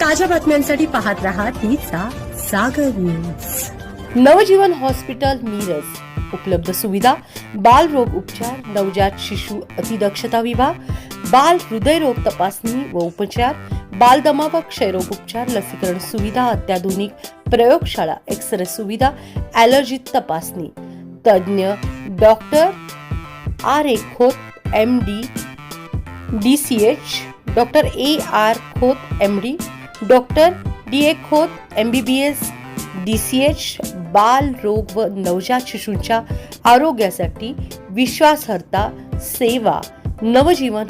ताज्या बातम्यांसाठी पाहत रहा तिचा सागर न्यूज. नवजीवन हॉस्पिटल मिरज उपलब्ध सुविधा बालरोग उपचार, नवजात शिशु अतिदक्षता विभाग, बाल हृदयरोग तपासणी व उपचार, बालदमा व क्षयरोग उपचार, लसीकरण सुविधा, अत्याधुनिक प्रयोगशाळा, एक्सरे सुविधा, ॲलर्जी तपासणी, तज्ञ doctor R.A. Khot MD DCH, doctor A.R. Khot MD, doctor D.A. Khot MBBS DCH, बाल रोग व नवजात शिशूंच्या आरोग्यासाठी विश्वासार्हता सेवा. Navjeevan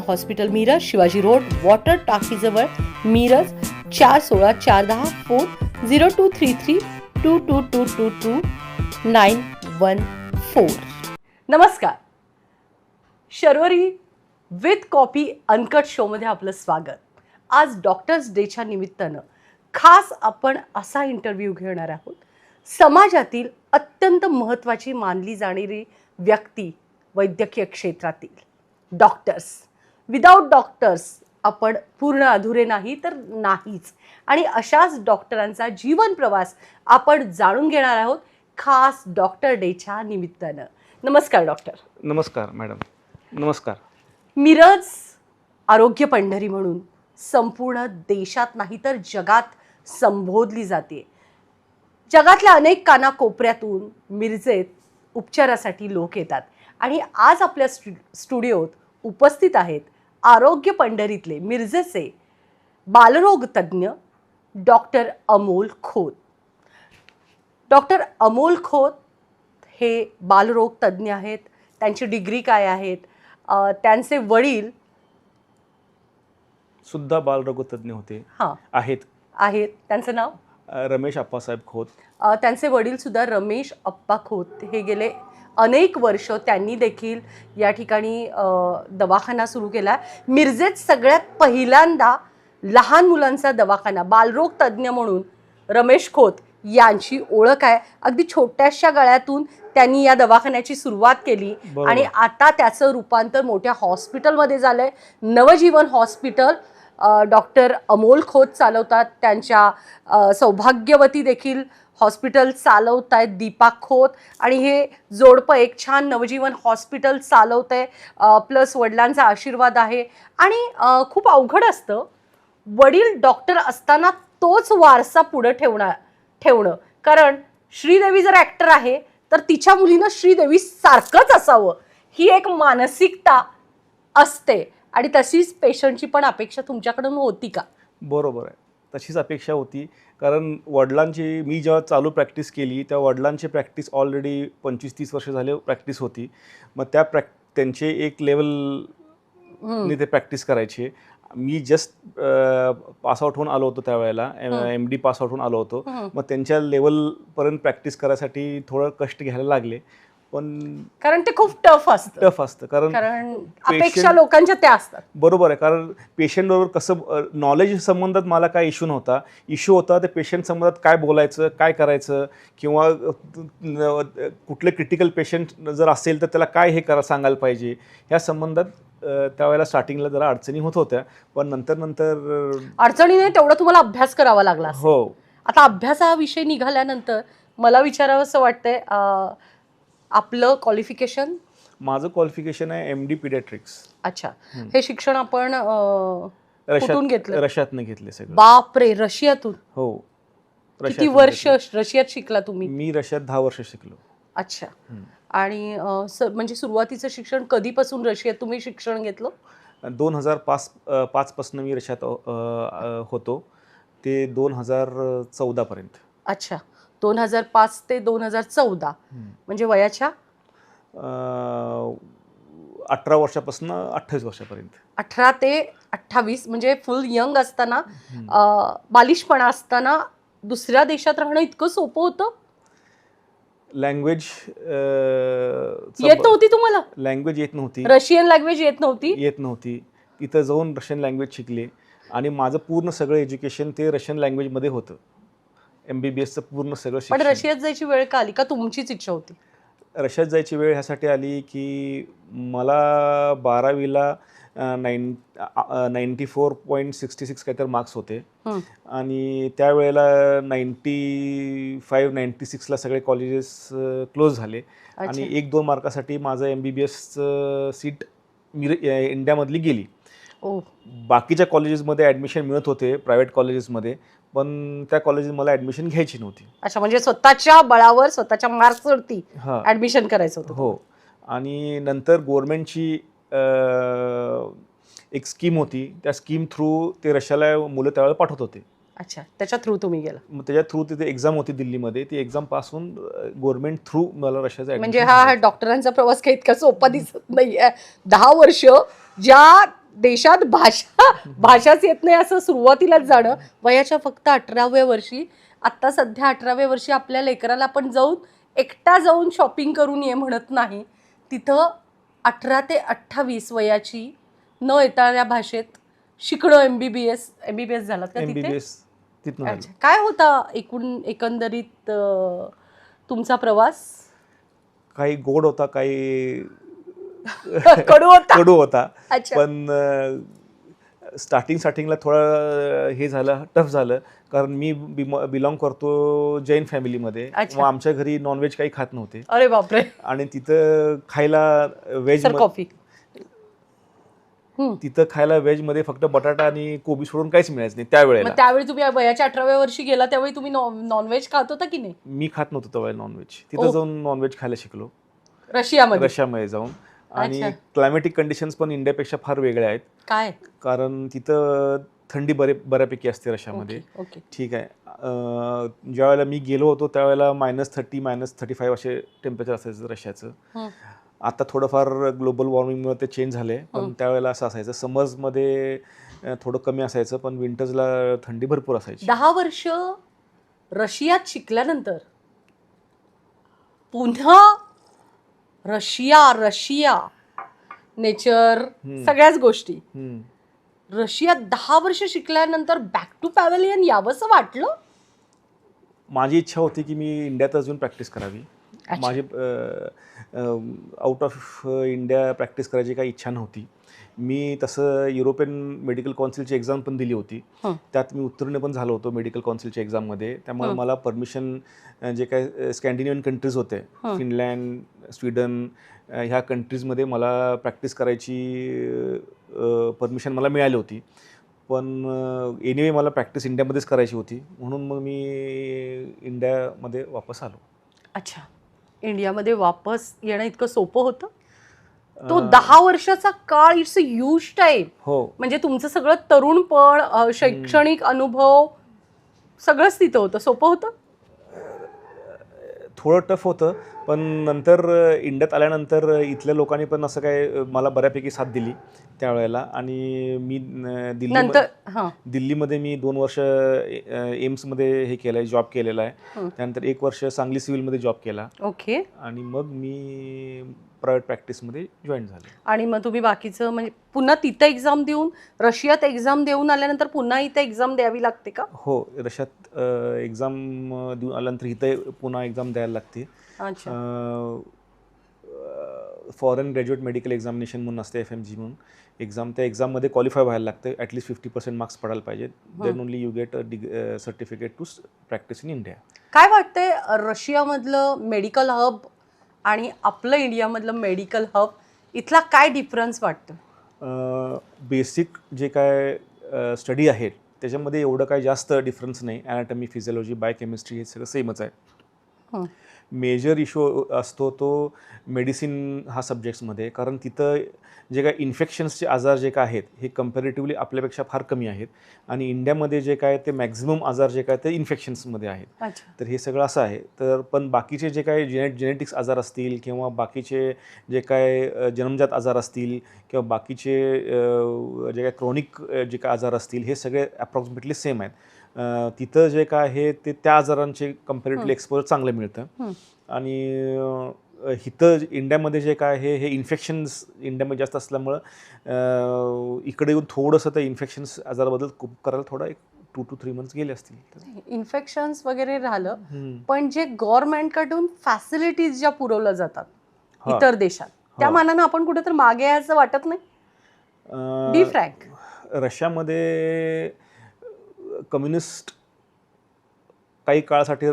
hospital Miraj, Shivaji road, water टाकीजवळ, मिरज. 416-410, फोन 0233-22222914. नमस्कार. Sharvari with copy uncut show मध्ये आपलं स्वागत. आज डॉक्टर्स डेच्या निमित्तानं खास आपण असा इंटरव्ह्यू घेणार आहोत. समाजातील अत्यंत महत्त्वाची मानली जाणारी व्यक्ती, वैद्यकीय क्षेत्रातील डॉक्टर्स. विदाऊट डॉक्टर्स आपण पूर्ण अधुरे नाही तर नाहीच. आणि अशाच डॉक्टरांचा जीवन प्रवास आपण जाणून घेणार आहोत खास डॉक्टर डेच्या निमित्तानं. नमस्कार डॉक्टर. नमस्कार मॅडम. नमस्कार. मिरज आरोग्य पंढरी म्हणून संपूर्ण देशात नाही तर जगात संबोधली जाते. जगातल्या अनेक कानाकोपऱ्यातून मिरजेत उपचारासाठी लोक येतात आणि आज आपल्या स्टुडिओत उपस्थित आहेत आरोग्य पंढरीतले मिरजेचे बालरोग तज्ज्ञ डॉक्टर अमोल खोत. डॉक्टर अमोल खोत हे बालरोग तज्ज्ञ आहेत. त्यांची डिग्री काय आहेत? त्यांचे वडील सुद्धा बालरोगतज्ञ होते. आहेत. त्यांचं नाव रमेश अप्पासाहेब खोत. त्यांचे वडील सुद्धा रमेश अप्पा खोत. हे गेले अनेक वर्ष त्यांनी देखील या ठिकाणी दवाखाना सुरू केला. मिरजेत सगळ्यात पहिल्यांदा लहान मुलांचा दवाखाना बालरोग तज्ज्ञ म्हणून रमेश खोत यांची ओळख आहे. अगदी छोट्याशा गळ्यातून त्यांनी या दवाखान्याची सुरुवात केली आणि आता त्याचं रूपांतर मोठ्या हॉस्पिटलमध्ये झालंय. नवजीवन हॉस्पिटल डॉक्टर अमोल खोत चालवतात. त्यांच्या सौभाग्यवती देखील हॉस्पिटल चालवत आहेत दीपा खोत. आणि हे जोडपं एक छान नवजीवन हॉस्पिटल चालवत आहे. प्लस वडिलांचा आशीर्वाद आहे. आणि खूप अवघड असतं वडील डॉक्टर असताना तोच वारसा पुढे ठेवणं. कारण श्रीदेवी जर ॲक्टर आहे तर तिच्या मुलीनं श्रीदेवी सारखंच असावं ही एक मानसिकता असते. आणि तशीच पेशंटची पण अपेक्षा तुमच्याकडून होती का? बरोबर आहे. तशीच अपेक्षा होती. कारण वडिलांची मी जेव्हा चालू प्रॅक्टिस केली तेव्हा वडिलांची प्रॅक्टिस ऑलरेडी 25-30 वर्ष झाले प्रॅक्टिस होती. मग त्यांचे एक लेवलने ते प्रॅक्टिस करायचे. मी जस्ट पासआउट होऊन आलो होतो त्यावेळेला. MD पासआउट होऊन आलो होतो. मग त्यांच्या लेवलपर्यंत प्रॅक्टिस करायसाठी थोडं कष्ट घ्यायला लागले. पण कारण ते खूप टफ असतं. कारण अपेक्षा लोकांच्या त्या असतात. बरोबर आहे. कारण पेशंटबरोबर कसं नॉलेज संबंधात मला काय इश्यू होता ते पेशंट संबंधात काय बोलायचं, काय करायचं, किंवा कुठले क्रिटिकल पेशंट जर असेल तर त्याला काय हे सांगायला पाहिजे ह्या संबंधात त्यावेळेला स्टार्टिंगला जरा अडचणी होत होत्या. पण नंतर अडचणी नाही तेवढा तुम्हाला अभ्यास करावा लागला. हो. आता अभ्यास हा विषय निघाल्यानंतर मला विचारावं असं वाटतंय आपलं क्वालिफिकेशन? माझं क्वालिफिकेशन आहे MD पिडियाट्रिक्स. अच्छा. हे शिक्षण आपण कुठून घेतलं? रशियातनं घेतले सगळं. बापरे, रशियातून? हो. किती वर्ष रशियात शिकला तुम्ही? मी रशियात 10 वर्ष शिकलो. अच्छा. आणि म्हणजे सुरुवातीचं शिक्षण कधीपासून रशियात तुम्ही शिक्षण घेतलं? 2005 पासून मी रशियात होतो ते 2014 पर्यंत. अच्छा. 2005 ते 2014 म्हणजे वयाच्या 18 वर्षापासून 28 वर्षापर्यंत. 18 ते 28 म्हणजे फुल यंग असताना, बालिशपणा असताना दुसऱ्या देशात राहणं इतकं सोपं होतं? लँग्वेज येत नव्हती तुम्हाला? लँग्वेज येत नव्हती. रशियन लँग्वेज येत नव्हती. तिथं जाऊन रशियन लँग्वेज शिकले आणि माझं पूर्ण सगळं एज्युकेशन ते रशियन लँग्वेजमध्ये होतं. MBBSचं पूर्ण सगळं शिक्षण. पण रशियात जायची वेळ का आली? का तुमचीच इच्छा होती? रशियात जायची वेळ ह्यासाठी आली की मला 12वीला 94.66 काहीतरी मार्क्स होते. हं. आणि त्यावेळेला 95-96ला सगळे कॉलेजेस क्लोज झाले. आणि 1-2 मार्कासाठी माझं MBBSचं सीट इंडियामधली गेली. ओ बाकीच्या कॉलेजेसमध्ये ॲडमिशन मिळत होते, प्रायव्हेट कॉलेजेसमध्ये, पण त्या कॉलेजेस मला ॲडमिशन घ्यायची नव्हती. अच्छा, म्हणजे स्वतःच्या बळावर स्वतःच्या मार्क्सवरती हां. ऍडमिशन करायचं होतं. हो. आणि नंतर गव्हर्नमेंटची एक स्कीम होती. त्या स्कीम थ्रू ते रशियाला मुलं त्यावेळेला पाठवत होते. अच्छा, त्याच्या थ्रू तुम्ही गेला. मग त्याच्या थ्रू तिथे एक्झाम होती दिल्लीमध्ये. ती एक्झाम पास होऊन गव्हर्नमेंट थ्रू मला रशियाचं म्हणजे ॲडमिशन हा डॉक्टरांचा प्रवास काही इतका सोपा दिसत नाहीये. 10 वर्ष ज्या देशात भाषाच येत नाही असं सुरुवातीलाच जाणं, वयाच्या फक्त 18व्या वर्षी, आत्ता सध्या 18व्या वर्षी आपल्या लेकराला आपण एकटा जाऊन शॉपिंग करून ये म्हणत नाही. तिथं 18 ते 28 वयाची न येणाऱ्या भाषेत शिकणं. MBBS झालात का तिथे? MBBS तिथून झालं. अच्छा, काय होता एकंदरीत तुमचा प्रवास? काही गोड होता, काही कडू होता. कडू होता. अच्छा. पण स्टार्टिंगला थोडं हे झालं, टफ झालं, कारण मी बिलॉंग करतो जैन फॅमिलीमध्ये. अच्छा. मग आमच्या घरी नॉनव्हेज काही खात नव्हते. अरे बापरे. आणि तिथं खायला व्हेज सर कॉफी. तिथं खायला व्हेजमध्ये फक्त बटाटा आणि कोबी सोडून काहीच मिळायचं नाही त्यावेळेला. मग त्यावेळी तुम्ही वयाच्या 18व्या वर्षी गेला त्यावेळी तुम्ही नॉनव्हेज खात होता की नाही? मी खात नव्हतो त्यावेळेला नॉनव्हेज. तिथं जाऊन नॉनव्हेज खायला शिकलो रशियामध्ये जाऊन. आणि क्लायमॅटिक कंडिशन्स पण इंडियापेक्षा फार वेगळ्या आहेत. काय? कारण तिथं थंडी बऱ्यापैकी असते रशियामध्ये. ठीक आहे. ज्या वेळेला मी गेलो होतो त्यावेळेला -30, -35 असे टेम्परेचर असायचं रशियाचं. आता थोडंफार ग्लोबल वॉर्मिंगमुळे ते चेंज झाले, पण त्यावेळेला असं असायचं. समर्समध्ये थोडं कमी असायचं, पण विंटर्सला थंडी भरपूर असायची. 10 वर्ष रशियात शिकल्यानंतर पुन्हा रशिया नेचर सगळ्याच गोष्टी, रशियात 10 वर्ष शिकल्यानंतर बॅक टू पॅव्हेलियन यावंसं वाटलं? माझी इच्छा होती की मी इंडियात अजून प्रॅक्टिस करावी. माझी आउट ऑफ इंडिया प्रॅक्टिस करायची काही इच्छा नव्हती. मी तसं युरोपियन मेडिकल काउन्सिलची एक्झाम पण दिली होती. त्यात मी उत्तीर्ण पण झालो होतो मेडिकल काउन्सिलच्या एक्झाममध्ये. त्यामुळे मला परमिशन जे काय स्कॅन्डिनेव्हियन कंट्रीज होते, फिनलँड, स्वीडन, ह्या कंट्रीजमध्ये मला प्रॅक्टिस करायची परमिशन मला मिळाली होती. पण एनिवे मला प्रॅक्टिस इंडियामध्येच करायची होती, म्हणून मग मी इंडियामध्ये वापस आलो. अच्छा, इंडियामध्ये वापस येणं इतकं सोपं होतं? तो 10 वर्षाचा काळ इट्स अ ह्यूज टाईम. हो. म्हणजे तुमचं सगळं तरुणपण, शैक्षणिक अनुभव सगळंच तिथं होतं. सोपं होतं? थोडं टफ होतं, पण नंतर इंडियात आल्यानंतर इथल्या लोकांनी पण असं काय मला बऱ्यापैकी साथ दिली त्यावेळेला. आणि मी दिल्लीमध्ये मी 2 वर्ष एम्समध्ये हे केलं आहे, जॉब केलेला आहे. त्यानंतर 1 वर्ष सांगली सिव्हिलमध्ये जॉब केला. ओके. आणि मग मी प्रायव्हेट प्रॅक्टिसमध्ये जॉईन झाले. आणि मग तुम्ही बाकीचं म्हणजे पुन्हा तिथं एक्झाम देऊन, रशियात एक्झाम देऊन आल्यानंतर पुन्हा इथं एक्झाम द्यावी लागते का? हो, रशियात एक्झाम देऊन आल्यानंतर इथं पुन्हा एक्झाम द्यायला लागते. अच्छा. फॉरेन ग्रॅज्युएट मेडिकल एक्झामिनेशन म्हणून असते, FMG म्हणून एक्झाम. त्या एक्झाममध्ये क्वालिफाय व्हायला लागतं. ॲटलिस्ट 50% मार्क्स पडायला पाहिजेत. Then only you get a certificate to practise in India. काय वाटतंय रशियामधलं मेडिकल हब आणि आपलं इंडियामधलं मेडिकल हब इथला काय डिफरन्स वाटतं? बेसिक जे काय स्टडी आहेत त्याच्यामध्ये एवढं काय जास्त डिफरन्स नाही. ॲनाटॉमी, फिजिओलॉजी, बायोकेमिस्ट्री हे सगळं सेमच आहे. मेजर इश्यू असतो तो मेडिसिन हा सब्जेक्ट्समध्ये, कारण तिथं जे काय इन्फेक्शन्सचे आजार जे काय आहेत हे कम्पॅरेटिव्हली आपल्यापेक्षा फार कमी आहेत. आणि इंडियामध्ये जे काय ते मॅक्झिमम आजार जे काय ते इन्फेक्शन्समध्ये आहेत. तर हे सगळं असं आहे. तर पण बाकीचे जे काय जेनेटिक्स आजार असतील किंवा बाकीचे जे काय जन्मजात आजार असतील किंवा बाकीचे जे काय क्रॉनिक जे काय आजार असतील हे सगळे अप्रॉक्सिमेटली सेम आहेत. तिथं जे काय आहे ते त्या आजारांचे कम्पॅरेटिव्हली एक्सपोजर चांगलं मिळतं. आणि इथं इंडियामध्ये जे काय आहे हे इन्फेक्शन्स इंडियामध्ये जास्त असल्यामुळं इकडे येऊन थोडंसं त्या इन्फेक्शन्स आजाराबद्दल खूप करायला थोडा एक 2 to 3 months गेले असतील. इन्फेक्शन्स वगैरे राहिलं, पण जे गव्हर्नमेंटकडून फॅसिलिटीज ज्या पुरवल्या जातात इतर देशात, त्या मानानं आपण कुठेतरी मागे आहे असं वाटत नाही? Be frank. रशियामध्ये कम्युनिस्ट काही काळासाठी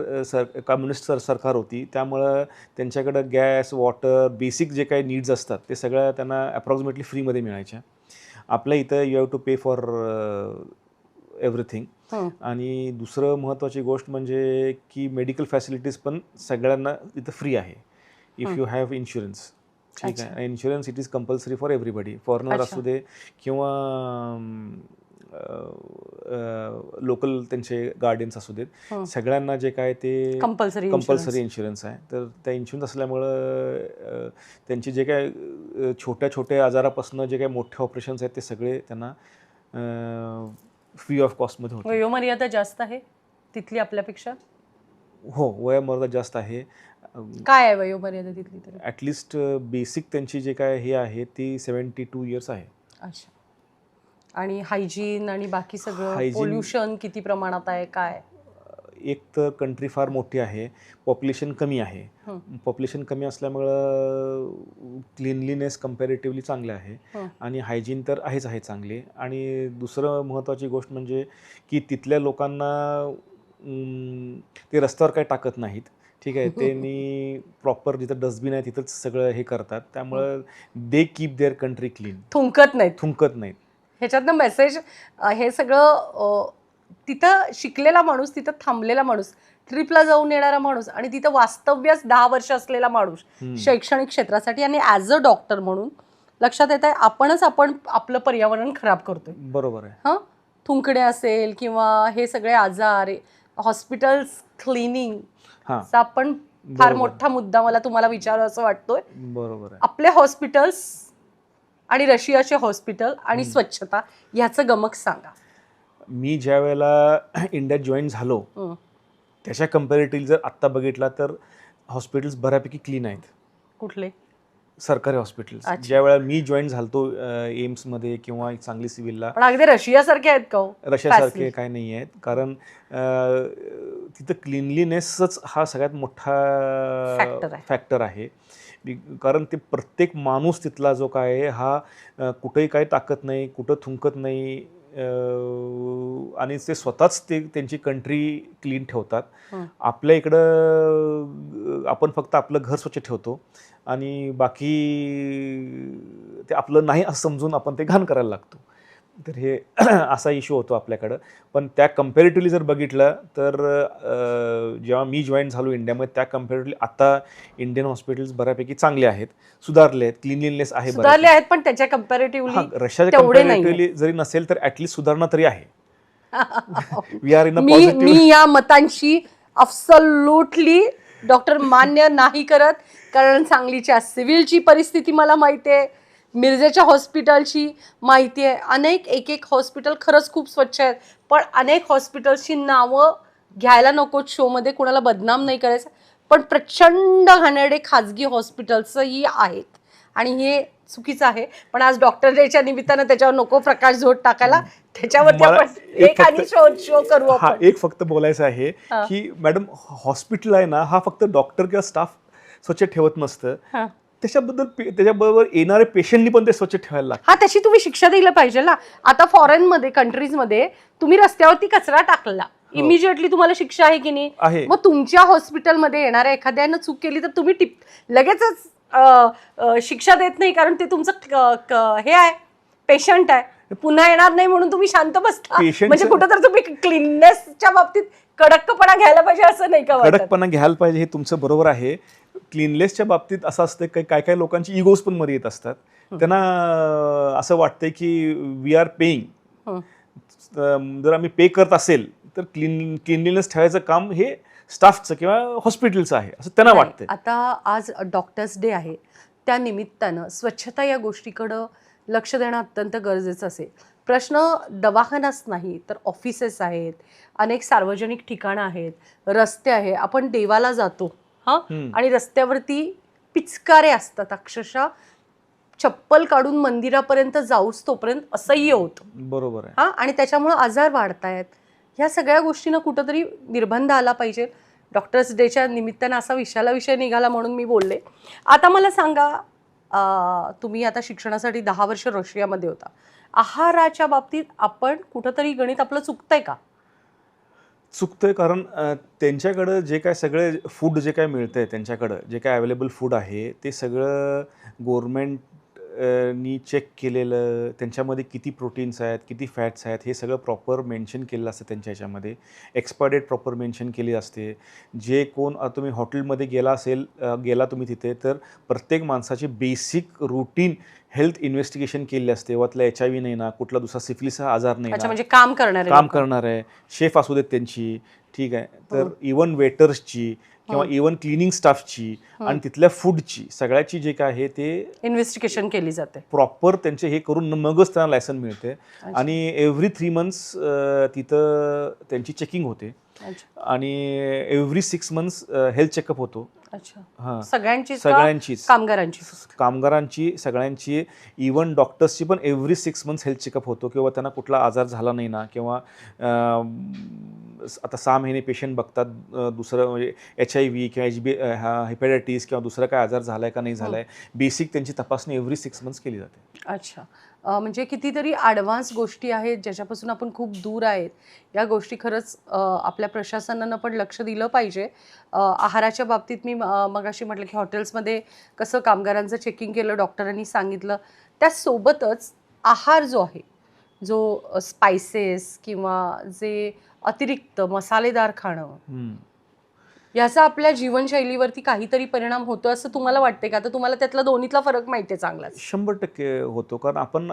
कम्युनिस्ट सरकार होती, त्यामुळं त्यांच्याकडं गॅस, वॉटर, बेसिक जे काही नीड्स असतात ते सगळ्या त्यांना अप्रॉक्सिमेटली फ्रीमध्ये मिळायच्या. आपल्या इथं you have to pay for everything. आणि दुसरं महत्त्वाची गोष्ट म्हणजे की मेडिकल फॅसिलिटीज पण सगळ्यांना इथं फ्री आहे इफ यू हॅव इन्शुरन्स. ठीक आहे. Insurance it is compulsory for everybody, foreigner असू दे किंवा लोकल त्यांचे गार्डियन्स असू देत, सगळ्यांना जे काय ते कंपल्सरी इन्शुरन्स आहे. तर त्या इन्शुरन्स असल्यामुळं त्यांचे जे काय छोट्या छोट्या आजारापासून जे काही मोठे ऑपरेशन्स आहेत ते सगळे त्यांना फ्री ऑफ कॉस्टमध्ये होते. वयोमर्यादा जास्त आहे तिथली आपल्यापेक्षा? हो, वयोमर्यादा जास्त आहे. काय आहे वयोमर्यादा तिथली? तर ॲटलिस्ट बेसिक त्यांची जे काय हे आहे ती 72 इयर्स आहे. अच्छा. आणि हायजीन आणि बाकी सगळं, पोल्युशन किती प्रमाणात आहे काय? एक तर कंट्री फार मोठी आहे, पॉप्युलेशन कमी आहे. पॉप्युलेशन कमी असल्यामुळं क्लिनलीनेस कम्पॅरेटिव्हली चांगले आहे आणि हायजीन तर आहेच आहे चांगले. आणि दुसरं महत्त्वाची गोष्ट म्हणजे की तिथल्या लोकांना ते रस्त्यावर काही टाकत नाहीत. ठीक आहे. त्यांनी प्रॉपर जिथं डस्टबिन आहे तिथंच सगळं हे करतात. त्यामुळं they keep their country clean. थुंकत नाहीत. ह्याच्यातनं मेसेज हे सगळं तिथं शिकलेला माणूस, तिथं थांबलेला माणूस, ट्रिपला जाऊन येणारा माणूस आणि तिथं वास्तव्यास 10 वर्ष असलेला माणूस शैक्षणिक क्षेत्रासाठी आणि ॲज अ डॉक्टर म्हणून लक्षात येत आहे आपण आपलं पर्यावरण खराब करतोय. बरोबर आहे. थुंकणे असेल किंवा हे सगळे आजार, हॉस्पिटल्स क्लिनिंग चा पण फार मोठा मुद्दा मला तुम्हाला विचारावं असं वाटतोय. बरोबर आहे. आपले हॉस्पिटल्स आणि रशियाचे हॉस्पिटल आणि स्वच्छता ह्याचं गमक सांगा. मी ज्या वेळेला इंडियात जॉईन झालो त्याच्या कम्पॅरेटिव्हली जर आत्ता बघितला तर हॉस्पिटल्स बऱ्यापैकी क्लीन आहेत. कुठले? सरकारी हॉस्पिटल्स. ज्या वेळेला मी जॉईन झालतो एम्समध्ये किंवा चांगली सिव्हिलला, पण अगदी रशियासारखे आहेत का? रशियासारखे काय नाही आहेत. कारण तिथं क्लिनलीनेसच हा सगळ्यात मोठा फॅक्टर आहे. कारण ते प्रत्येक माणूस तिथला जो काय आहे हा कुठेही काही टाकत नाही, कुठं थुंकत नाही आणि ते स्वतःच ते त्यांची कंट्री क्लीन ठेवतात. आपल्या इकडं आपण फक्त आपलं घर स्वच्छ ठेवतो आणि बाकी ते आपलं नाही असं समजून आपण ते घाण करायला लागतो. तर हे असा इश्यू होतो आपल्याकडं. पण त्या कम्पॅरेटिव्हली जर बघितलं तर जेव्हा मी जॉईन झालो इंडियामध्ये त्या कम्पॅरेटिव्हली आता इंडियन हॉस्पिटल्स बऱ्यापैकी चांगले आहेत, सुधारले आहेत, क्लिनलीनेस आहे, सुधारले आहेत. पण त्याच्या कम्पॅरेटिव्हली रशियाच्या कम्पॅरेटिव्हली जरी नसेल तर ॲटलिस्ट सुधारणा तरी आहे. We are in a positive. मी या मतांशी अब्सोल्युटली डॉक्टर मान्य नाही करत. कारण सांगलीच्या सिव्हिलची परिस्थिती मला माहिती आहे, मिरजेच्या हॉस्पिटलची माहिती आहे. अनेक एक हॉस्पिटल खरंच खूप स्वच्छ आहेत, पण अनेक हॉस्पिटल्सची नावं घ्यायला नकोत शोमध्ये, कुणाला बदनाम नाही करायचं. पण प्रचंड घाणेरडे खाजगी हॉस्पिटल्सही आहेत आणि हे चुकीचं आहे. पण आज डॉक्टर डेच्या निमित्तानं त्याच्यावर नको प्रकाश झोत टाकायला, त्याच्यावरती आपण एक आणि शो करू आपण. एक फक्त बोलायचं आहे की मॅडम हॉस्पिटल आहे ना, हा फक्त डॉक्टर किंवा स्टाफ स्वच्छ ठेवत नसतं, त्याच्याबरोबर येणारे पेशंटनी पण ते स्वच्छ ठेवायला लागतं. त्याची तुम्ही शिक्षा द्यायला पाहिजे ना. आता फॉरेनमध्ये कंट्रीजमध्ये तुम्ही रस्त्यावरती कचरा टाकला, इमिजिएटली तुम्हाला शिक्षा आहे की नाही? मग तुमच्या हॉस्पिटलमध्ये येणाऱ्या एखाद्यानं चूक केली तर तुम्ही लगेचच शिक्षा देत नाही, कारण ते तुमचं हे आहे, पेशंट आहे, पुन्हा येणार नाही म्हणून तुम्ही शांत बसता. म्हणजे कुठं तर तुम्ही क्लीननेसच्या बाबतीत कडकपणा घ्यायला पाहिजे असं नाही का? कडकपणा घ्यायला पाहिजे, हे तुमचं बरोबर आहे. क्लीननेसच्या बाबतीत असं असतं की काय काय लोकांची इगोज पण मध्ये येत असतात. त्यांना असं वाटतंय की वी आर पेईंग, जर आम्ही पे करत असेल तर क्लीनलीनेस ठेवायचं काम हे स्टाफचं किंवा हॉस्पिटलचं आहे असं त्यांना वाटतं. आता आज डॉक्टर्स डे आहे, त्या निमित्तानं स्वच्छता या गोष्टीकडं लक्ष देणं अत्यंत गरजेचं असेल. प्रश्न दवाखानाच नाही तर ऑफिसेस आहेत, अनेक सार्वजनिक ठिकाणं आहेत, रस्ते आहे. आपण देवाला जातो आणि रस्त्यावरती पिचकारे असतात, अक्षरशः चप्पल काढून मंदिरापर्यंत जाऊस तोपर्यंत असह्य होतं. बरोबर आहे. आणि त्याच्यामुळे आजार वाढतायत. ह्या सगळ्या गोष्टींना कुठंतरी निर्बंध आला पाहिजे. डॉक्टर्स डेच्या निमित्तानं असा विषय निघाला म्हणून मी बोलले. आता मला सांगा, तुम्ही आता शिक्षणासाठी 10 वर्ष रशियामध्ये होता. आहाराच्या बाबतीत आपण कुठंतरी गणित आपलं चुकतंय का? चुकतंय कारण त्यांच्याकडं जे काय सगळे फूड जे काय मिळतंय त्यांच्याकडं जे काय अवेलेबल फूड आहे ते सगळं गव्हर्नमेंट नी चेक केलेलं, त्यांच्यामध्ये किती प्रोटीन्स आहेत, किती फॅट्स आहेत, हे सगळं प्रॉपर मेन्शन केलेलं असतं त्यांच्या ह्याच्यामध्ये. एक्सपायर डेट प्रॉपर मेन्शन केली असते. जे कोण तुम्ही हॉटेलमध्ये गेला तुम्ही तिथे, तर प्रत्येक माणसाची बेसिक रूटीन हेल्थ इन्व्हेस्टिगेशन केली असते. त्याला HIV नाही ना, कुठला दुसरा सिफिलिसचा आजार नाही अच्छा, ना, म्हणजे काम करणारे काम लोकं. करणार आहे, शेफ असू देत त्यांची, ठीक आहे. तर इवन वेटर्सची किंवा इवन क्लिनिंग स्टाफची आणि तिथल्या फूडची सगळ्याची जे काय आहे ते इन्व्हेस्टिगेशन केली जाते. प्रॉपर त्यांचे हे करून मगच त्यांना लायसन मिळते. आणि एव्हरी 3 मंथ्स तिथं त्यांची चेकिंग होते अच्छा. आणि एव्हरी 6 मंथ्स हेल्थ चेकअप होतो. अच्छा. हां, सगळ्यांचीच सगळ्यांचीच. कामगारांची? कामगारांची सगळ्यांची, इवन डॉक्टर्सची पण एव्हरी 6 मंथ्स हेल्थ चेकअप होतो किंवा त्यांना कुठला आजार झाला नाही ना, किंवा आता 6 महिने पेशंट बघतात, दुसरं म्हणजे HIV किंवा हेपॅटायटिस किंवा दुसरा काय आजार झाला आहे का नाही झाला आहे, बेसिक त्यांची तपासणी एव्हरी 6 मंथ्स केली जाते. अच्छा. म्हणजे कितीतरी ॲडव्हान्स गोष्टी आहेत ज्याच्यापासून आपण खूप दूर आहेत. या गोष्टी खरंच आपल्या प्रशासनानं पण लक्ष दिलं पाहिजे. आहाराच्या बाबतीत मी मगाशी म्हटलं की हॉटेल्समध्ये कसं कामगारांचं चेकिंग केलं, डॉक्टरांनी सांगितलं. त्यासोबतच आहार जो आहे, जो स्पायसेस किंवा जे अतिरिक्त मसालेदार खाणं, याचा आपल्या जीवनशैलीवरती काहीतरी परिणाम होतो असं तुम्हाला वाटते का? तर तुम्हाला त्यातला दोन्हीतला फरक माहिती आहे चांगलाच. 100% होतो. कारण आपण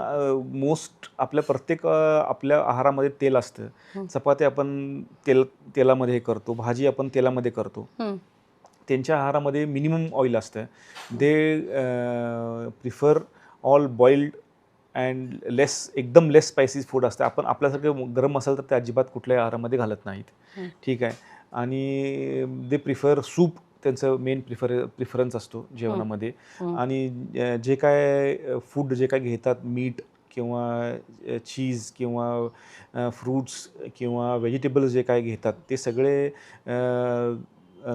आपल्या प्रत्येक आपल्या आहारामध्ये तेल असतं. चपाती आपण तेलामध्ये हे करतो, भाजी आपण तेलामध्ये करतो. त्यांच्या आहारामध्ये मिनिमम ऑइल असतं. They prefer all boiled and एकदम लेस स्पायसी फूड असतं. आपण आपल्यासारखं गरम मसाला तर ते अजिबात कुठल्याही आहारामध्ये घालत नाहीत, ठीक आहे. आणि दे प्रिफर सूप, त्यांचं मेन प्रिफरन्स असतो जेवणामध्ये. आणि जे काय फूड जे काय घेतात, मीट किंवा चीज किंवा फ्रूट्स किंवा व्हेजिटेबल्स जे काय घेतात ते सगळे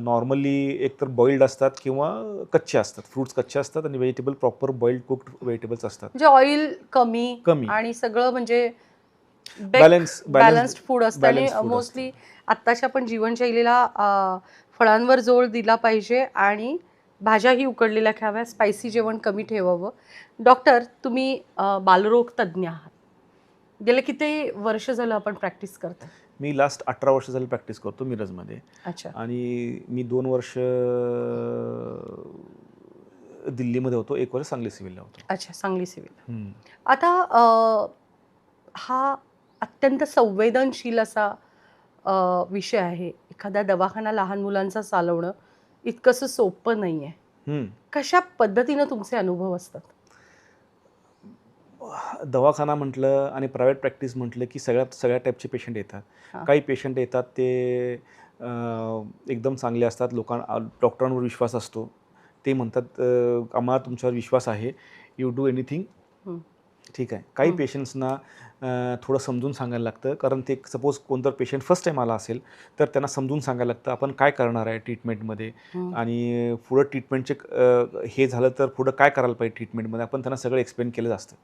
नॉर्मली एकतर बॉइल्ड असतात किंवा कच्चे असतात. फ्रूट्स कच्चे असतात आणि vegetable proper boiled cooked vegetables असतात. म्हणजे ऑइल कमी आणि सगळं म्हणजे बॅलन्स्ड फूड असतं. आणि मोस्टली आत्ताच्या पण जीवनशैलीला फळांवर जोर दिला पाहिजे आणि भाज्याही उकडलेल्या खाव्या, स्पायसी जेवण कमी ठेवावं. डॉक्टर, तुम्ही बालरोग तज्ज्ञ आहात. गेले किती वर्ष झालं आपण प्रॅक्टिस करता? मी लास्ट 18 वर्ष झाली प्रॅक्टिस करतो मिरजमध्ये. अच्छा. आणि मी 2 वर्ष दिल्लीमध्ये होतो, 1 वर्ष सांगली सिव्हिलला होतो. अच्छा, सांगली सिव्हिल. आता हा अत्यंत संवेदनशील असा विषय आहे. एखादा दवाखाना लहान मुलांचा चालवणं इतकंसं सोपं नाही आहे. कशा पद्धतीनं तुमचे अनुभव असतात? दवाखाना म्हटलं आणि प्रायव्हेट प्रॅक्टिस म्हटलं की सगळ्या टाईपचे पेशंट येतात. काही पेशंट येतात ते एकदम चांगले असतात, डॉक्टरांवर विश्वास असतो. ते म्हणतात आम्हाला तुमच्यावर विश्वास आहे, यू डू एनिथिंग, ठीक आहे. काही पेशंट्सना थोडं समजून सांगायला लागतं. कारण ते सपोज कोणतं पेशंट फर्स्ट टाईम आला असेल तर त्यांना समजून सांगायला लागतं आपण काय करणार आहे ट्रीटमेंटमध्ये, आणि पुढं ट्रीटमेंटचे हे झालं तर पुढं काय करायला पाहिजे ट्रीटमेंटमध्ये, आपण त्यांना सगळं एक्सप्लेन केलं असतं.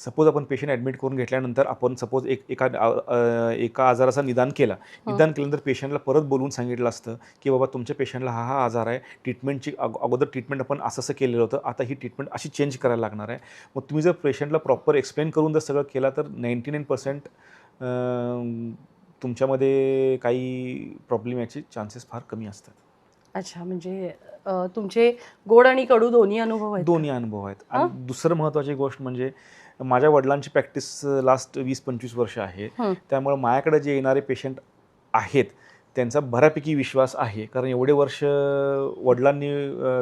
सपोज आपण पेशंट ॲडमिट करून घेतल्यानंतर आपण सपोज एका आजाराचा निदान केल्यानंतर पेशंटला परत बोलवून सांगितलं असतं की बाबा तुमच्या पेशंटला हा आजार आहे, ट्रीटमेंटची अगोदर ट्रीटमेंट आपण असं केलेलं होतं, आता ही ट्रीटमेंट अशी चेंज करायला लागणार आहे. मग तुम्ही जर पेशंटला प्रॉपर एक्सप्लेन करून जर सगळं केला तर 99% तुमच्यामध्ये काही प्रॉब्लेम याचे चान्सेस फार कमी असतात. अच्छा, म्हणजे तुमचे गोड आणि कडू दोन्ही अनुभव आहेत? दोन्ही अनुभव आहेत. आणि दुसरं महत्त्वाची गोष्ट म्हणजे माझ्या वडिलांची प्रॅक्टिस लास्ट 20-25 वर्ष आहे. त्यामुळे माझ्याकडे जे येणारे पेशंट आहेत त्यांचा बऱ्यापैकी विश्वास आहे. कारण एवढे वर्ष वडिलांनी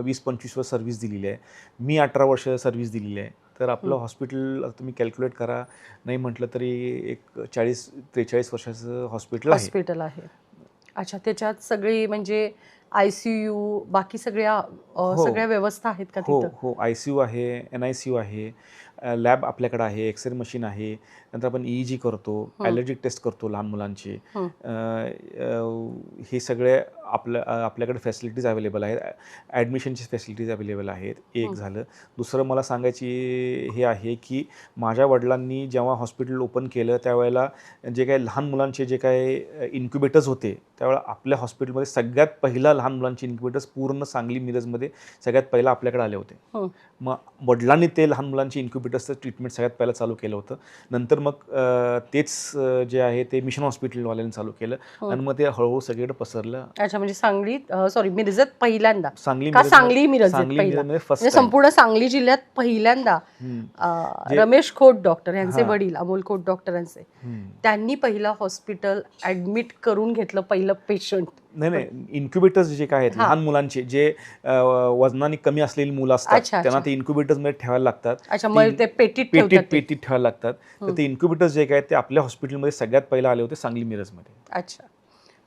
20-25 वर्ष सर्व्हिस दिलेली आहे, मी 18 वर्ष सर्व्हिस दिलेली आहे. तर आपलं हॉस्पिटल तुम्ही कॅल्क्युलेट करा, नाही म्हटलं तरी एक 40-43 वर्षाचं हॉस्पिटल आहे. अच्छा, त्याच्यात सगळी म्हणजे ICU बाकी सगळ्या सगळ्या व्यवस्था आहेत का हो तिथं? हो ICU आहे, NICU आहे, लॅब आपल्याकडे आहे, एक्सरे मशीन आहे, नंतर आपण EEG करतो, ॲलर्जिक टेस्ट करतो लहान मुलांची. हं. हे सगळे आपल्याकडे फॅसिलिटीज अवेलेबल आहेत. ॲडमिशनची फॅसिलिटीज अवेलेबल आहेत. एक झालं. दुसरं मला सांगायची हे आहे की माझ्या वडिलांनी जेव्हा हॉस्पिटल ओपन केलं त्यावेळेला जे काही लहान मुलांचे जे काही इन्क्युबेटर्स होते त्यावेळेला आपल्या हॉस्पिटलमध्ये सगळ्यात पहिला लहान मुलांचे इन्क्युबेटर्स पूर्ण सांगली मिरजमध्ये सगळ्यात पहिला आपल्याकडे आले होते. मग वडिलांनी ते लहान मुलांची इन्क्युबेटर्सचं ट्रीटमेंट सगळ्यात पहिला चालू केलं होतं. नंतर मग तेच जे आहे ते मिशन हॉस्पिटलवाल्यांनी चालू केलं आणि मग ते हळूहळू सगळीकडे पसरलं. अच्छा, म्हणजे सांगली सॉरी मिरजत पहिल्यांदा सांगली का सांगली मिरजमध्ये पहिला मिरजमध्ये म्हणजे फर्स्ट संपूर्ण सांगली जिल्ह्यात पहिल्यांदा रमेश खोत डॉक्टर यांचे हां. वडील अमोल खोत डॉक्टरांचे त्यांनी पहिला हॉस्पिटल ऍडमिट करून घेतलं पहिलं पेशंट. नाही इन्क्युबेटर्स जे काय आहेत लहान मुलांचे जे वजनाने कमी असलेली मुलं असतात अच्छा, त्यांना अच्छा. ते इन्क्युबेटर्समध्ये ठेवायला लागतात. अच्छा, मग ते पेटीत ठेवतात ते. पेटीत ठेवायला लागतात. तर ते इन्क्युबेटर्स जे काय ते आपल्या हॉस्पिटलमध्ये सगळ्यात पहिला आले होते सांगली मिरजमध्ये. अच्छा,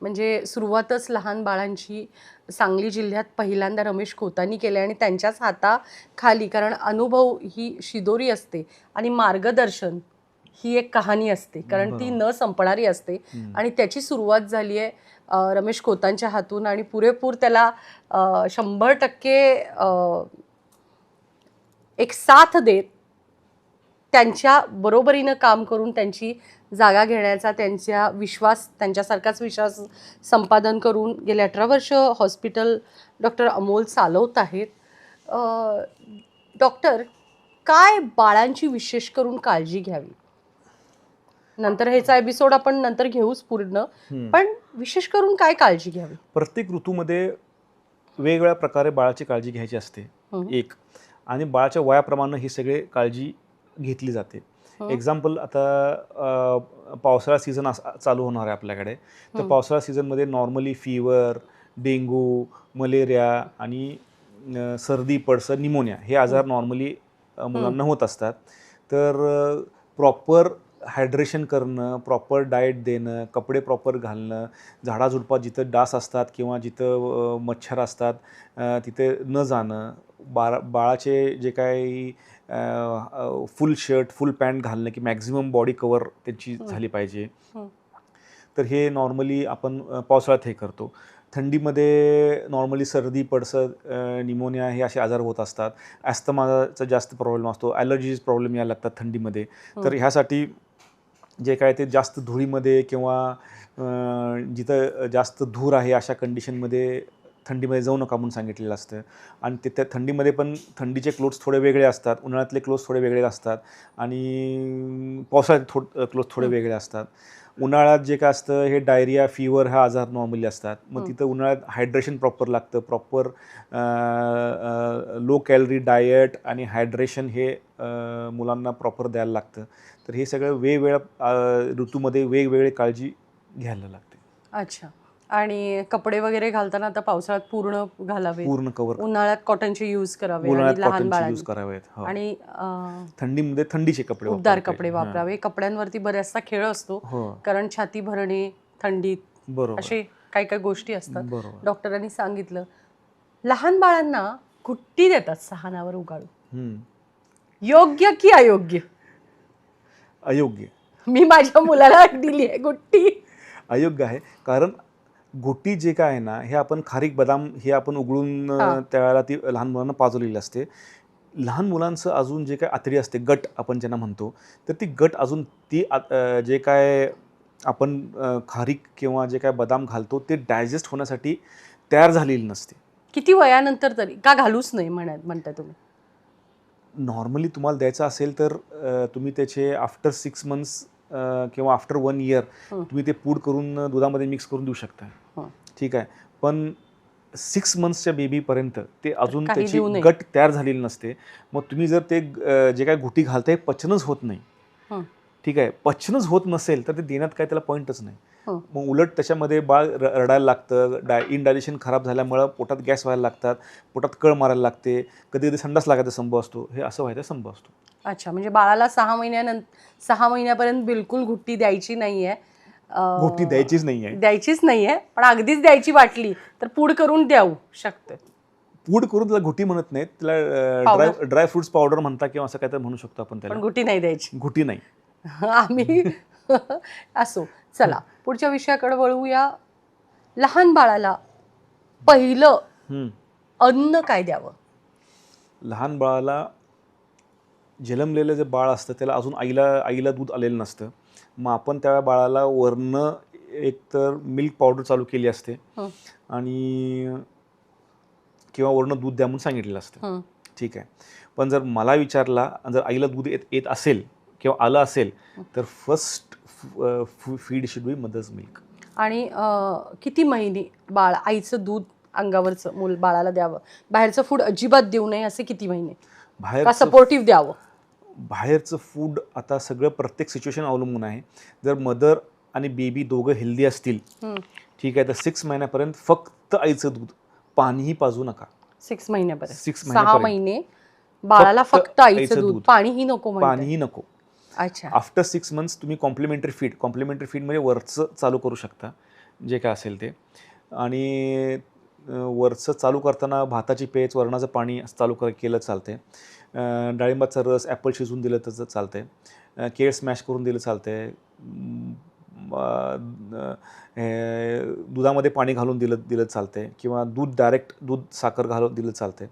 म्हणजे सुरुवातच लहान बाळांची सांगली जिल्ह्यात पहिल्यांदा रमेश खोतांनी केले आणि त्यांच्याच हाताखाली, कारण अनुभव ही शिदोरी असते आणि मार्गदर्शन ही एक कहाणी असते, कारण ती न संपणारी असते आणि त्याची सुरुवात झाली आहे रमेश खोतांच्या हातून आणि पुरेपूर त्याला 100% एक साथ देत त्यांच्या बरोबरीनं काम करून त्यांची जागा घेण्याचा त्यांच्यासारखाच विश्वास संपादन करून गेले 18 वर्ष हॉस्पिटल डॉक्टर अमोल चालवत आहेत. डॉक्टर, काय बाळांची विशेष करून काळजी घ्यावी? नंतर ह्याचा एपिसोड आपण नंतर घेऊच पूर्ण, पण विशेष करून काय काळजी घ्यावी? प्रत्येक ऋतूमध्ये वेगवेगळ्या प्रकारे बाळाची काळजी घ्यायची असते एक, आणि बाळाच्या वयाप्रमाणे ही सगळे काळजी घेतली जाते. एक्झाम्पल आता पावसाळा सीझन चालू होणार आहे आपल्याकडे, तर पावसाळा सीझनमध्ये नॉर्मली फीवर, डेंगू, मलेरिया आणि सर्दी, पडसं, निमोनिया हे आजार नॉर्मली मुलांना होत असतात. तर प्रॉपर हायड्रेशन करणं, प्रॉपर डाएट देणं, कपडे प्रॉपर घालणं, झाडाझुडपात जिथं डास असतात किंवा जिथं मच्छर असतात तिथे न जाणं, बाळाचे जे काही फुल शर्ट फुल पॅन्ट घालणं की मॅक्झिमम बॉडी कवर त्याची झाली पाहिजे. तर हे नॉर्मली आपण पावसाळ्यात हे करतो. थंडीमध्ये नॉर्मली सर्दी, पडसं, निमोनिया हे असे आजार होत असतात. ॲस्थमाचा जास्त प्रॉब्लेम असतो, ॲलर्जीज प्रॉब्लेम यायला लागतात थंडीमध्ये. तर ह्यासाठी जे काय ते जास्त धुळीमध्ये किंवा जिथं जास्त धूर आहे अशा कंडिशनमध्ये थंडीमध्ये जाऊ नका म्हणून सांगितलेलं असतं. आणि त्या थंडीमध्ये पण थंडीचे क्लोथ्स थोडे वेगळे असतात, उन्हाळ्यातले क्लोथ्स थोडे वेगळे असतात आणि पावसाळ्यात क्लोथ्स थोडे वेगळे असतात. उन्हाळ्यात जे काय असतं हे डायरिया, फीवर हा आजार नॉर्मली असतात. मग तिथं उन्हाळ्यात हायड्रेशन प्रॉपर लागतं, प्रॉपर लो कॅलरी डाएट आणि हायड्रेशन हे मुलांना प्रॉपर द्यायला लागतं. तर हे सगळं वेगवेगळ्या ऋतूमध्ये वेगवेगळी काळजी घ्यायला लागते. अच्छा, आणि कपडे वगैरे घालताना आता पावसाळ्यात पूर्ण घालावे, पूर्ण कवर, उन्हाळ्यात कॉटनचे यूज करावे उन्हाळ्यात आणि लहान कॉटनचे बाळांनी यूज करावेत, आणि थंडीमध्ये थंडीचे कपडे उबदार वापरले कपडे पाहिजे. वापरावे. कपड्यांवरती बऱ्याचसा खेळ असतो, हो, कारण छाती भरणे थंडीत बरोबर असे काही काही गोष्टी असतात. बरोबर. डॉक्टरांनी सांगितलं लहान बाळांना घुट्टी देतात सहानावर उगाळून, योग्य की अयोग्य? अयोग्य. मी माझ्या मुलाला दिली आहे गुट्टी. अयोग्य आहे, कारण गुट्टी जे काय आहे ना हे आपण खारीक बदाम हे आपण उघडून त्यावेळेला ती लहान मुलांना पाजवलेली असते. लहान मुलांचं अजून जे काय आतडी असते, गट आपण ज्यांना म्हणतो, तर ती गट अजून ती जे काय आपण खारीक किंवा जे काय बदाम घालतो ते डायजेस्ट होण्यासाठी तयार झालेली नसते. किती वयानंतर तरी का घालूच नाही म्हणताय तुम्ही? नॉर्मली तुम्हाला द्यायचं असेल तर तुम्ही त्याचे आफ्टर 6 months किंवा आफ्टर 1 year तुम्ही ते पूड करून दुधामध्ये मिक्स करून देऊ शकता. ठीक आहे, पण 6 monthsच्या बेबीपर्यंत ते अजून त्याची गट तयार झालेली नसते. मग तुम्ही जर ते जे काय गुटी घालताय पचनच होत नाही, ठीक आहे, पचनच होत नसेल तर ते देण्यात काय त्याला पॉईंटच नाही. मग उलट त्याच्यामध्ये बाळ रडायला लागतं, इनडायजेशन खराब झाल्यामुळं पोटात गॅस व्हायला लागतात, पोटात कळ मारायला लागते, कधी कधी संडास लागायचा संभव असतो, हे असं व्हायचा संभव असतो. अच्छा, म्हणजे बाळाला 6 महिन्यापर्यंत बिलकुल घुट्टी द्यायची नाही आहे. घोटी द्यायचीच नाही आहे. द्यायचीच नाहीये, पण अगदीच द्यायची वाटली तर पूड करून देऊ शकते. पूड करून त्याला घुटी म्हणत नाहीत, त्याला ड्राय फ्रुट्स पावडर म्हणता किंवा असं काहीतरी म्हणू शकतो आपण त्याला. पण गुटी नाही द्यायची. घुटी नाही. आम्ही असो. चला पुढच्या विषयाकडे वळूया. लहान बाळाला पहिलं अन्न काय द्यावं? लहान बाळाला, जन्मलेलं जे बाळ असतं त्याला अजून आईला दूध आलेलं नसतं. मग आपण त्या बाळाला वरनं एकतर मिल्क पावडर चालू केली असते आणि किंवा वरनं दूध द्या म्हणून सांगितलेलं असतं. ठीक आहे. पण जर मला विचारला, जर आईला दूध येत असेल किंवा आलं असेल तर first feed should be mother's milk. आणि किती महिने बाळ आईचं दूध अंगावरचं मूल बाळाला द्यावं? बाहेरचं फूड अजिबात देऊ नये असे किती महिने? का सपोर्टिव्ह द्यावं? बाहेरचं फूड आता सगळं प्रत्येक सिच्युएशन अवलंबून आहे. जर मदर आणि बेबी दोघं हेल्दी असतील, ठीक आहे, तर 6 महिन्यापर्यंत फक्त आईचं दूध, पाणीही पाजू नका. 6 महिन्यापर्यंत? 6 महिने बाळाला फक्त आईचं दूध, पाणीही नको? पाणीही नको. अच्छा. आफ्टर 6 मंथ्स तुम्ही कॉम्प्लिमेंटरी फीड म्हणजे वरचं चालू करू शकता, जे काय असेल ते. आणि वरचं चालू करताना भाताची पेच, वरणाचं पाणी चालू केलं चालते. डाळिंबाचा रस, ॲपल शिजवून दिलं तर चालतंय. केळ स्मॅश करून दिलं चालतंय. दुधामध्ये पाणी घालून दिलं चालतंय किंवा डायरेक्ट दूध साखर घालून दिलं चालतंय.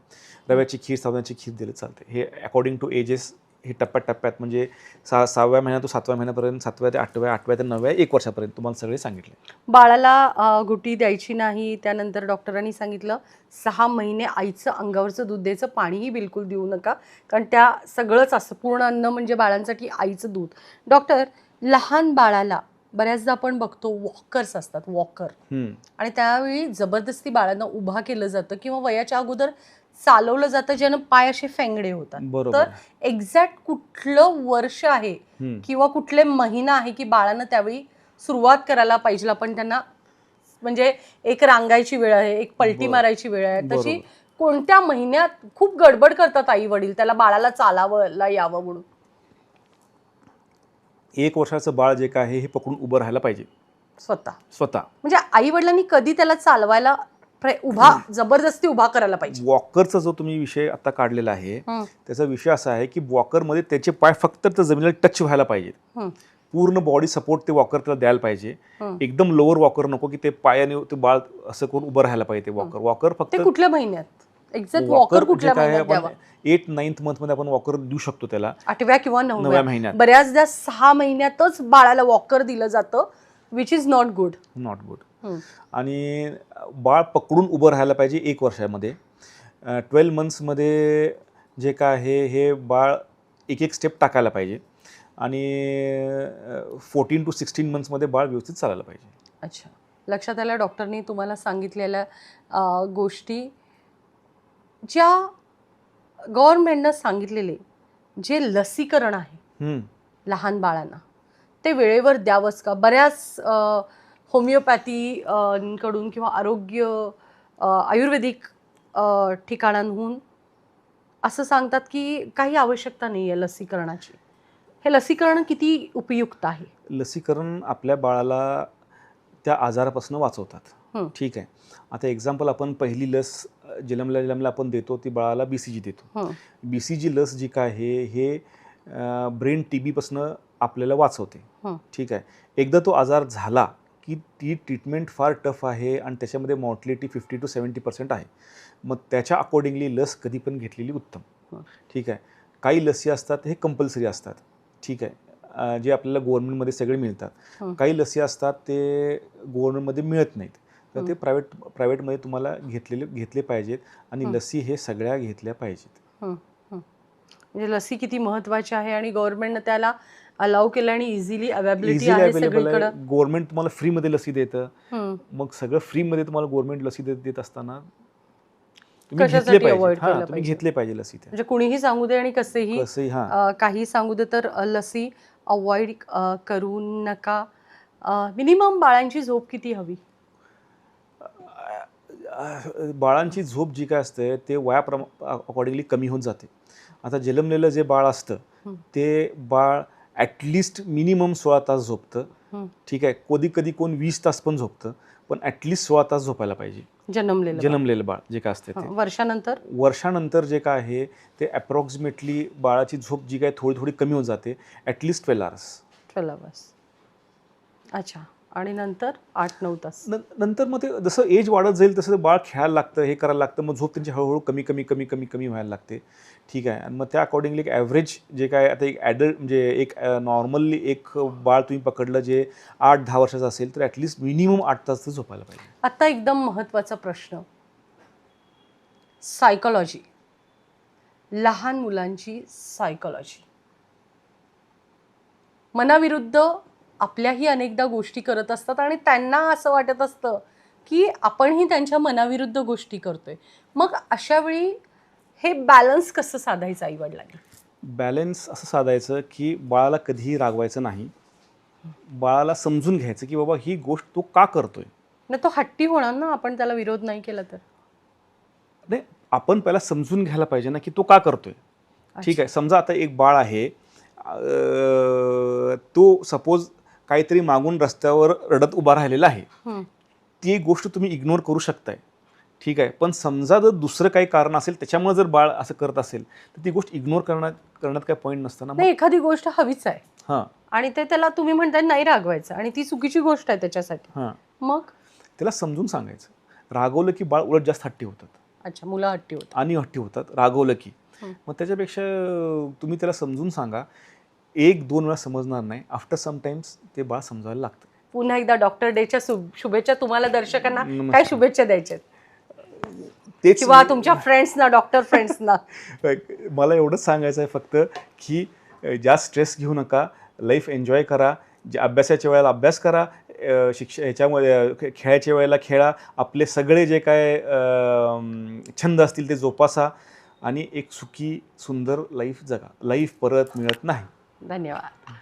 रव्याची खीर, साबुदाण्याची खीर दिलं चालते. हे अकॉर्डिंग टू एजेस, हे टप्प्यात म्हणजे 6व्या महिन्यात तो 7व्या महिन्यापर्यंत, 7व्या ते 8व्या, 8व्या ते 9व्या, 1 वर्षापर्यंत तुम्हाला सगळे सांगितले. बाळाला गुटी द्यायची नाही. त्यानंतर डॉक्टरांनी सांगितलं 6 महिने आईचं अंगावरचं दूध द्यायचं, पाणीही बिलकुल देऊ नका, कारण त्या सगळंच असतं. पूर्ण अन्न म्हणजे बाळांसाठी आईचं दूध. डॉक्टर, लहान बाळाला बऱ्याचदा आपण बघतो वॉकर्स असतात, वॉकर, आणि त्यावेळी जबरदस्ती बाळांना उभा केलं जातं किंवा वयाच्या अगोदर चालवलं जातं, ज्यानं पाय असे फेंगडे होतात. तर एक्झॅक्ट कुठलं वर्ष आहे किंवा कुठले महिना आहे की बाळांना त्यावेळी सुरुवात करायला पाहिजे? आपण त्यांना म्हणजे एक रांगायची वेळ आहे, एक पलटी मारायची वेळ आहे, तशी कोणत्या महिन्यात खूप गडबड करतात आई वडील त्याला बाळाला चालावं यावं म्हणून? 1 वर्षाचं बाळ जे काय आहे हे पकडून उभं राहायला पाहिजे स्वतः. म्हणजे आई वडिलांनी कधी त्याला चालवायला जबरदस्ती उभा करायला पाहिजे? वॉकरचा जो तुम्ही विषय आता काढलेला आहे त्याचा विषय असा आहे की वॉकरमध्ये त्याचे पाय फक्त त्या जमिनीला टच व्हायला पाहिजेत. पूर्ण बॉडी सपोर्ट ते वॉकर त्याला द्यायला पाहिजे. एकदम लोअर वॉकर नको की ते पायाने ते बाळ असं करून उभं राहायला पाहिजे. वॉकर फक्त कुठल्या महिन्यात एक्झॅक्ट वॉकर कुठल्या महिन्यात द्यावा? 8-9th मंथ मध्ये आपण वॉकर देऊ शकतो त्याला, 8व्या किंवा 9व्या महिन्यात. बऱ्याचदा 6 महिन्यातच बाळाला वॉकर दिलं जातं, विच इज नॉट गुड. आणि बाळ पकडून उभं राहायला पाहिजे 1 वर्षामध्ये. 12 मंथ्समध्ये जे काय आहे हे बाळ एक स्टेप टाकायला पाहिजे आणि 14 to 16 मंथ्समध्ये बाळ व्यवस्थित चालायला पाहिजे. अच्छा, लक्षात आलं. डॉक्टरनी तुम्हाला सांगितलेल्या गोष्टी ज्या गव्हर्नमेंटनं सांगितलेले जे लसीकरण आहे लहान बाळांना, ते वेळेवर द्यावंच का? बऱ्याच होमिओपॅथी कडून किंवा आयुर्वेदिक ठिकाणांहून असं सांगतात की काही आवश्यकता नाही आहे लसीकरणाची. हे लसीकरण किती उपयुक्त आहे? लसीकरण आपल्या बाळाला त्या आजारापासून वाचवतात. ठीक आहे. आता एक्झाम्पल, आपण पहिली लस जन्मल्या आपण देतो ती बाळाला BCG देतो. BCG लस जी काय आहे हे ब्रेन TB पासून आपल्याला वाचवते. ठीक आहे. एकदा तो आजार झाला की ती ट्रीटमेंट फार टफ आहे आणि त्याच्यामध्ये मॉर्टॅलिटी 50 to 70% आहे. मग त्याच्या अकॉर्डिंगली लस कधी पण घेतलेली उत्तम. ठीक आहे. काही लसी असतात हे कंपल्सरी असतात. ठीक आहे, जे आपल्याला गव्हर्नमेंटमध्ये सगळे मिळतात. काही लसी असतात ते गव्हर्नमेंटमध्ये मिळत नाहीत, तर ते प्रायव्हेटमध्ये तुम्हाला घेतले पाहिजेत आणि लसी हे सगळ्या घेतल्या पाहिजेत. म्हणजे लसी किती महत्त्वाची आहे आणि गव्हर्नमेंटनं त्याला अलाउ केलं आणि इझिली अवेलेबिलिटी आहे सगळीकडे. गव्हर्नमेंट तुम्हाला फ्रीमध्ये लसी देतं. मग सगळं फ्रीमध्ये तुम्हाला गव्हर्नमेंट लसी देत असताना तुम्ही घेतले पाहिजे लसी. म्हणजे कुणीही सांगू दे आणि कसेही काही सांगू दे, तर लसी अवॉइड करू नका. मिनिमम बाळांची झोप किती हवी? बाळांची झोप जी काय असते ते अकॉर्डिंगली कमी होत जाते. आता जन्मलेलं जे बाळ असतं ते बाळ ॲटलिस्ट मिनिमम 16 तास झोपतं. ठीक आहे, कधी कधी कोण 20 तास पण झोपतं, पण ॲटलिस्ट 16 तास झोपायला पाहिजे. जन्मलेलं बाळ जे काय असते ते वर्षानंतर जे काय आहे ते अप्रॉक्सिमेटली बाळाची झोप जी काय थोडी थोडी कमी होत जाते, ॲटलिस्ट 12 आवर्स. अच्छा. आणि नंतर 8-9 तास. नंतर मग ते जसं एज वाढत जाईल तसं बाळ खेळायला लागतं, हे करायला लागतं, मग झोप त्यांची हळूहळू कमी कमी कमी कमी कमी व्हायला लागते. ठीक आहे. आणि मग त्या अकॉर्डिंगली एक ॲव्हरेज जे काय आता एक ॲडल्ट म्हणजे एक नॉर्मली एक बाळ तुम्ही पकडलं जे 8-10 वर्षाचं असेल तर ॲटलिस्ट मिनिमम 8 तास तर झोपायला पाहिजे. आता एकदम महत्त्वाचा प्रश्न, सायकोलॉजी, लहान मुलांची सायकोलॉजी. मनाविरुद्ध आपल्याही अनेकदा गोष्टी करत असतात आणि त्यांना असं वाटत असतं की आपणही त्यांच्या मनाविरुद्ध गोष्टी करतोय. मग अशा वेळी हे बॅलन्स कसं साधायचं आईवडिलांनी? बॅलन्स असं साधायचं की बाळाला कधीही रागवायचं नाही, बाळाला समजून घ्यायचं की बाबा ही गोष्ट तो का करतोय. नाही, तो हट्टी होणार ना आपण त्याला विरोध नाही केला तर. नाही, आपण पहिला समजून घ्यायला पाहिजे ना की तो का करतोय. ठीक आहे, समजा आता एक बाळ आहे, तो सपोज काहीतरी मागून रस्त्यावर रडत उभा राहिलेला आहे, ती एक गोष्ट तुम्ही इग्नोर करू शकताय. ठीक आहे, पण समजा जर दुसरं काही कारण असेल त्याच्यामुळे जर बाळ असं करत असेल तर ती गोष्ट इग्नोर करण्यात काही पॉईंट नसतं ना. नाही, एखादी गोष्ट हवीच आहे हां, आणि ते त्याला तुम्ही म्हणताय नाही रागवायचं आणि ती चुकीची गोष्ट आहे त्याच्यासाठी, हां, मग त्याला समजून सांगायचं. रागवलं की बाळ उलट जास्त हट्टी होतात. अच्छा, मुलं हट्टी होतात आणि हट्टी होतात रागवलं की. मग त्याच्यापेक्षा तुम्ही त्याला समजून सांगा. 1-2 वेळा समजणार नाही, आफ्टर समटाईम्स ते बाळ समजायला लागतं. पुन्हा एकदा डॉक्टर डेच्या शुभेच्छा तुम्हाला दर्शकांना. काय शुभेच्छा द्यायच्या तेच किंवा तुमच्या फ्रेंड्सना, डॉक्टर फ्रेंड्सना? मला एवढंच सांगायचं आहे फक्त की जास्त स्ट्रेस घेऊ नका, लाईफ एन्जॉय करा. जे अभ्यासाच्या वेळेला अभ्यास करा, ह्याच्यामध्ये खेळायच्या वेळेला खेळा, आपले सगळे जे काय छंद असतील ते जोपासा आणि एक सुखी सुंदर लाईफ जगा. लाईफ परत मिळत नाही. धन्यवाद.